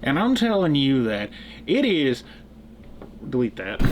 And I'm telling you that it is... Delete that.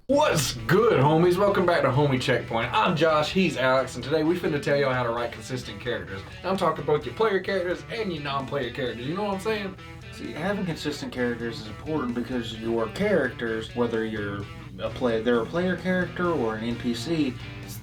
What's good, homies? Welcome back to Homie Checkpoint. I'm Josh, he's Alex, and today we finna tell y'all how to write consistent characters. I'm talking both your player characters and your non-player characters, you know what I'm saying? See, having consistent characters is important because your characters, whether they're a player character or an NPC,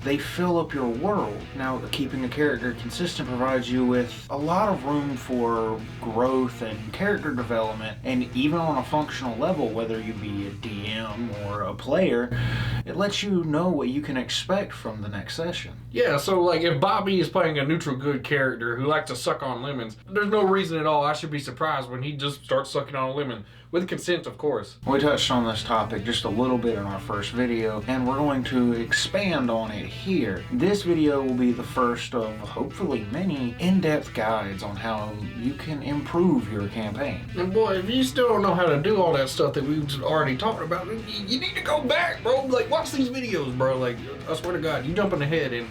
they fill up your world. Now, keeping a character consistent provides you with a lot of room for growth and character development, and even on a functional level, whether you be a DM or a player, it lets you know what you can expect from the next session. Yeah, so like if Bobby is playing a neutral good character who likes to suck on lemons, there's no reason at all I should be surprised when he just starts sucking on a lemon. With consent, of course. We touched on this topic just a little bit in our first video, and we're going to expand on it here. This video will be the first of hopefully many in-depth guides on how you can improve your campaign. And boy, if you still don't know how to do all that stuff that we've already talked about, you need to go back, bro. Like, watch these videos, bro. Like, I swear to God, you jumping ahead and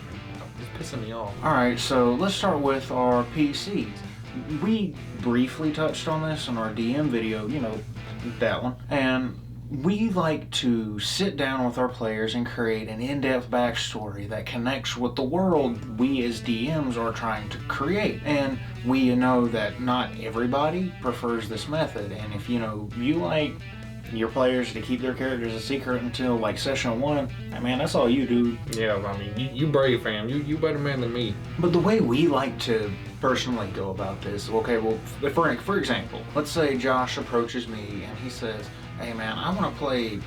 it's pissing me off. Alright, so let's start with our PCs. We briefly touched on this in our DM video, you know, that one. And we like to sit down with our players and create an in-depth backstory that connects with the world we as DMs are trying to create. And we know that not everybody prefers this method. And if, you know, you like your players to keep their characters a secret until like session 1, man, that's all you do. Yeah, I mean, you brave, fam. You better man than me. But the way we like to personally go about this, okay, well, for example, let's say Josh approaches me and he says, hey man, I want to play,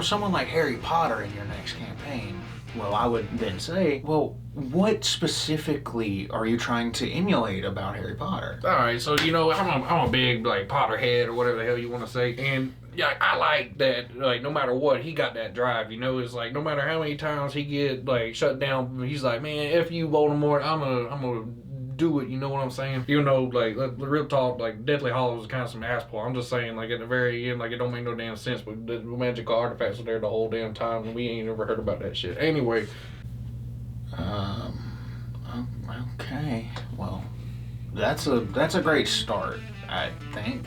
someone like Harry Potter in your next campaign. Well, I would then say, well, what specifically are you trying to emulate about Harry Potter? Alright, so, you know, I'm a big, like, Potterhead or whatever the hell you want to say, and yeah, I like that, like, no matter what, he got that drive, you know. It's like, no matter how many times he get, like, shut down, he's like, man, F you, Voldemort, I'm gonna do it, you know what I'm saying? Even though, like, the real talk, like, Deathly Hallows is kind of some asspull. I'm just saying, like, at the very end, like, it don't make no damn sense, but the magical artifacts are there the whole damn time, and we ain't ever heard about that shit. Anyway. Okay, well, that's a great start, I think.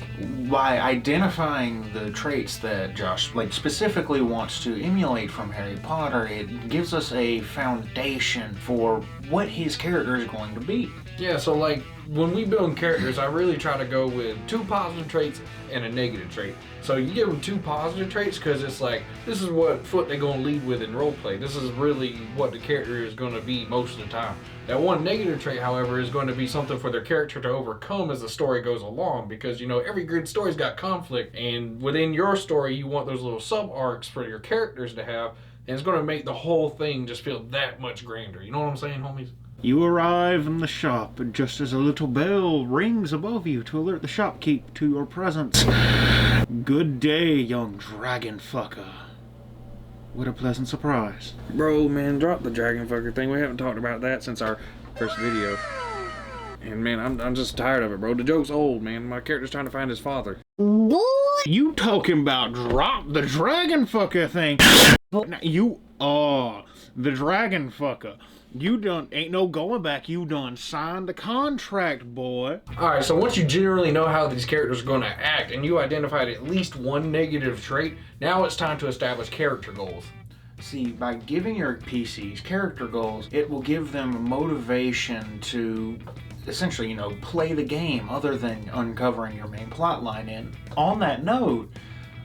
By identifying the traits that Josh, like, specifically wants to emulate from Harry Potter, it gives us a foundation for what his character is going to be. Yeah, so like when we build characters, I really try to go with 2 positive traits and a negative trait. So you give them 2 positive traits because it's like, this is what foot they're going to lead with in roleplay. This is really what the character is going to be most of the time. That one negative trait, however, is going to be something for their character to overcome as the story goes along, because, you know, every good story's got conflict, and within your story you want those little sub-arcs for your characters to have, and it's going to make the whole thing just feel that much grander. You know what I'm saying, homies? You arrive in the shop just as a little bell rings above you to alert the shopkeep to your presence. Good day, young dragon fucker. What a pleasant surprise. Bro, man, drop the dragon fucker thing. We haven't talked about that since our first video. And man, I'm just tired of it, bro. The joke's old, man. My character's trying to find his father. Boy! You talking about drop the dragon fucker thing? The dragon fucker. You done, ain't no going back, you done signed the contract, boy. Alright, so once you generally know how these characters are going to act, and you identified at least one negative trait, now it's time to establish character goals. See, by giving your PCs character goals, it will give them motivation to essentially, you know, play the game other than uncovering your main plot line. And on that note,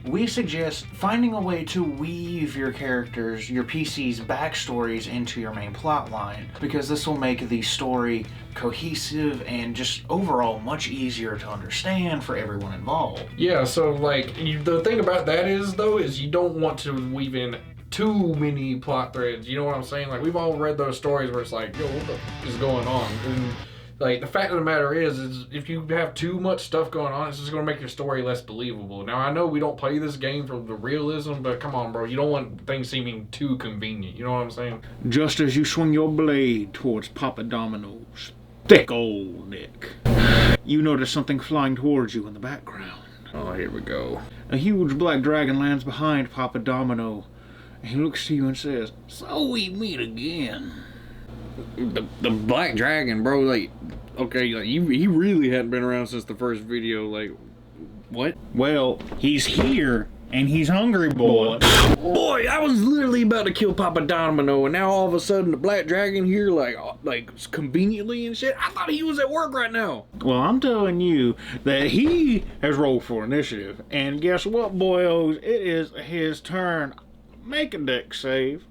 we suggest finding a way to weave your characters, your PC's backstories into your main plot line, because this will make the story cohesive and just overall much easier to understand for everyone involved. Yeah, so like, the thing about that is, though, is you don't want to weave in too many plot threads, you know what I'm saying? Like, we've all read those stories where it's like, yo, what the f is going on? And like, the fact of the matter is if you have too much stuff going on, it's just going to make your story less believable. Now, I know we don't play this game for the realism, but come on, bro. You don't want things seeming too convenient. You know what I'm saying? Just as you swing your blade towards Papa Domino's thick old neck, you notice something flying towards you in the background. Oh, here we go. A huge black dragon lands behind Papa Domino, and he looks to you and says, "So we meet again." The Black Dragon, bro, like, okay, like, he really hadn't been around since the first video, like, what? Well, he's here, and he's hungry, boy. Boy, I was literally about to kill Papa Domino, and now all of a sudden the Black Dragon here, like conveniently and shit. I thought he was at work right now. Well, I'm telling you that he has rolled for initiative, and guess what, boyos? It is his turn. Make a deck save.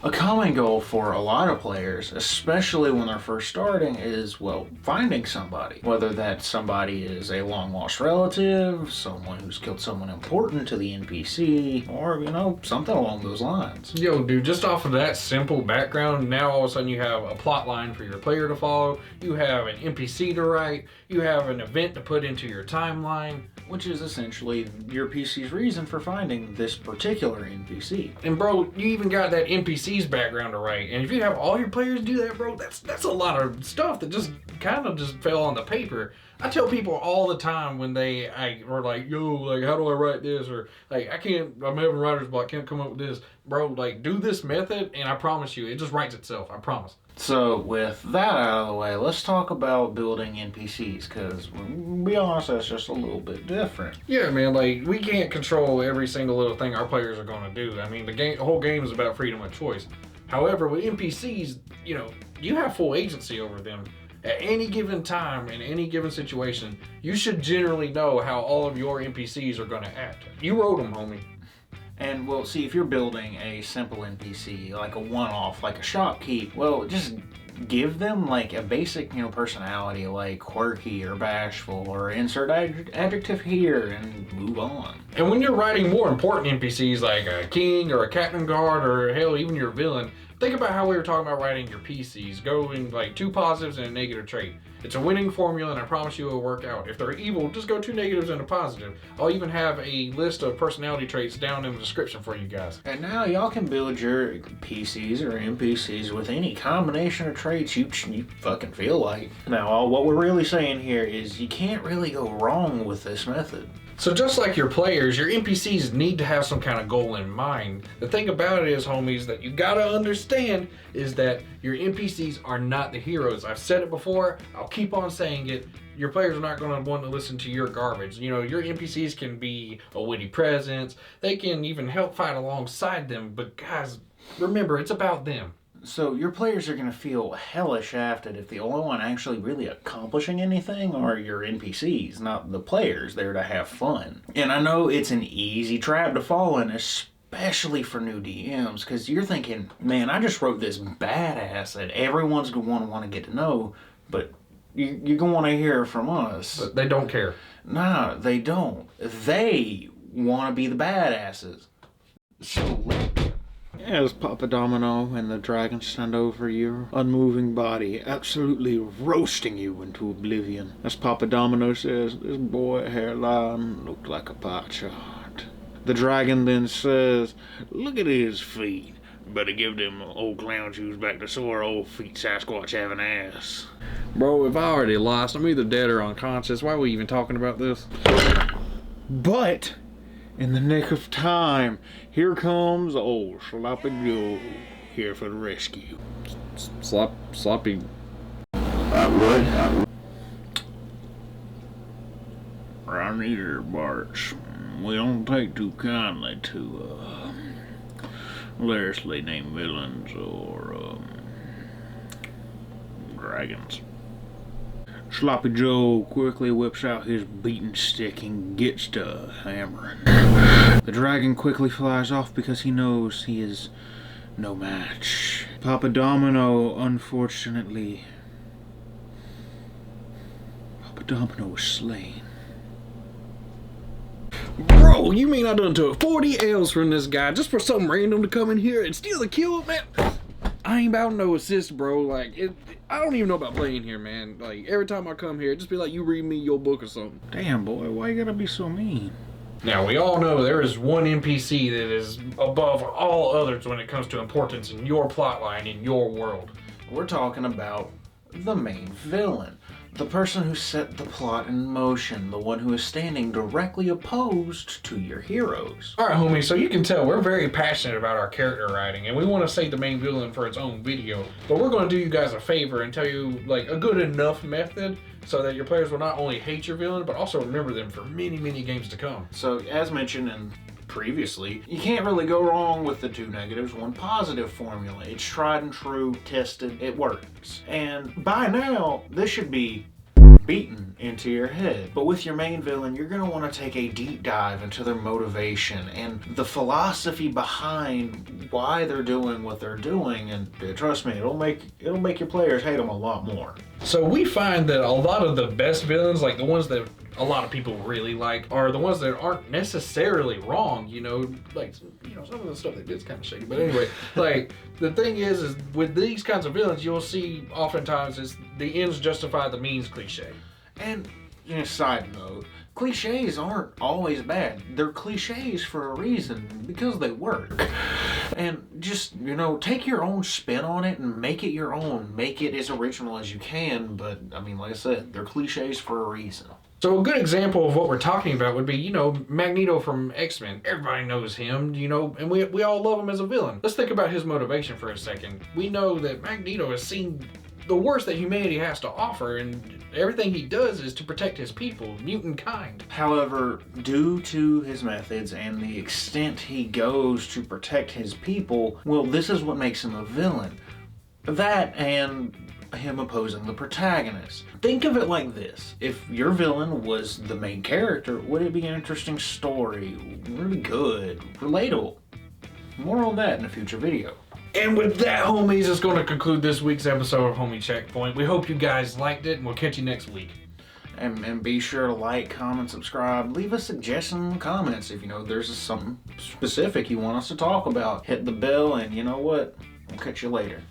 A common goal for a lot of players, especially when they're first starting, is, well, finding somebody. Whether that somebody is a long-lost relative, someone who's killed someone important to the NPC, or, you know, something along those lines. Yo, dude, just off of that simple background, now all of a sudden you have a plot line for your player to follow, you have an NPC to write, you have an event to put into your timeline, which is essentially your PC's reason for finding this particular NPC. And bro, you even got that NPC's background to write. And if you have all your players do that, bro, that's a lot of stuff that just kind of just fell on the paper. I tell people all the time when they are like, yo, like, how do I write this? Or like, I'm having writer's block, can't come up with this. Bro, like, do this method and I promise you, it just writes itself, I promise. So with that out of the way, let's talk about building NPCs, because to be honest, that's just a little bit different. Yeah, man, like, we can't control every single little thing our players are going to do. I mean, the whole game is about freedom of choice. However, with NPCs, you know, you have full agency over them. At any given time, in any given situation, you should generally know how all of your NPCs are going to act. You wrote them, homie. And, well, see, if you're building a simple NPC, like a one-off, like a shopkeep, well, just give them, like, a basic, you know, personality, like quirky or bashful, or insert adjective here, and move on. And when you're writing more important NPCs, like a king or a captain guard, or hell, even your villain, think about how we were talking about writing your PCs, going like 2 positives and a negative trait. It's a winning formula, and I promise you it will work out. If they're evil, just go 2 negatives and a positive. I'll even have a list of personality traits down in the description for you guys. And now y'all can build your PCs or NPCs with any combination of traits you fucking feel like. Now, what we're really saying here is you can't really go wrong with this method. So just like your players, your NPCs need to have some kind of goal in mind. The thing about it is, homies, that you gotta understand is that your NPCs are not the heroes. I've said it before, I'll keep on saying it. Your players are not gonna want to listen to your garbage. You know, your NPCs can be a witty presence, they can even help fight alongside them, but guys, remember, it's about them. So your players are going to feel hella shafted if the only one actually really accomplishing anything are your NPCs, not the players there to have fun. And I know it's an easy trap to fall in, especially for new DMs, because you're thinking, man, I just wrote this badass that everyone's going to want to get to know, but you're going to want to hear from us. But they don't care. Nah, they don't. They want to be the badasses. So as Papa Domino and the dragon stand over your unmoving body, absolutely roasting you into oblivion. As Papa Domino says, this boy hairline looked like a pie chart. The dragon then says, look at his feet. Better give them old clown shoes back to sore old feet Sasquatch having ass. Bro, if I already lost, I'm either dead or unconscious. Why are we even talking about this? But in the nick of time, here comes old Sloppy Joe here for the rescue. Sloppy. I would. Right here, Barch. We don't take too kindly to, variously named villains or, dragons. Sloppy Joe quickly whips out his beating stick and gets to hammering. The dragon quickly flies off because he knows he is no match. Papa Domino, unfortunately, Papa Domino is slain. Bro, you mean I done took 40 L's from this guy just for something random to come in here and steal the kill, man? I ain't about no assist, bro. Like, I don't even know about playing here, man. Like, every time I come here, just be like, you read me your book or something. Damn, boy, why you gotta be so mean? Now, we all know there is one NPC that is above all others when it comes to importance in your plotline, in your world. We're talking about the main villain. The person who set the plot in motion, the one who is standing directly opposed to your heroes. Alright, homie, so you can tell we're very passionate about our character writing, and we want to save the main villain for its own video. But we're going to do you guys a favor and tell you like a good enough method so that your players will not only hate your villain, but also remember them for many, many games to come. So, as mentioned in previously, you can't really go wrong with the 2 negatives, 1 positive formula. It's tried and true, tested, it works. And by now, this should be beaten into your head. But with your main villain, you're going to want to take a deep dive into their motivation and the philosophy behind why they're doing what they're doing, and trust me, it'll make your players hate them a lot more. So we find that a lot of the best villains, like the ones that a lot of people really like, are the ones that aren't necessarily wrong, like, some of the stuff they did is kind of shady, but anyway, like, the thing is with these kinds of villains, you'll see oftentimes is the ends justify the means cliche. And, side note, cliches aren't always bad. They're cliches for a reason, because they work. And just, take your own spin on it and make it your own. Make it as original as you can, but, like I said, they're cliches for a reason. So a good example of what we're talking about would be, Magneto from X-Men. Everybody knows him, and we all love him as a villain. Let's think about his motivation for a second. We know that Magneto has seen the worst that humanity has to offer, and everything he does is to protect his people, mutant kind. However, due to his methods and the extent he goes to protect his people, well, this is what makes him a villain. That and him opposing the protagonist. Think of it like this. If your villain was the main character, would it be an interesting story? Really good? Relatable? More on that in a future video. And with that, homies, it's going to conclude this week's episode of Homie Checkpoint. We hope you guys liked it, and we'll catch you next week. And be sure to like, comment, subscribe. Leave a suggestion in the comments if there's something specific you want us to talk about. Hit the bell, and you know what? We'll catch you later.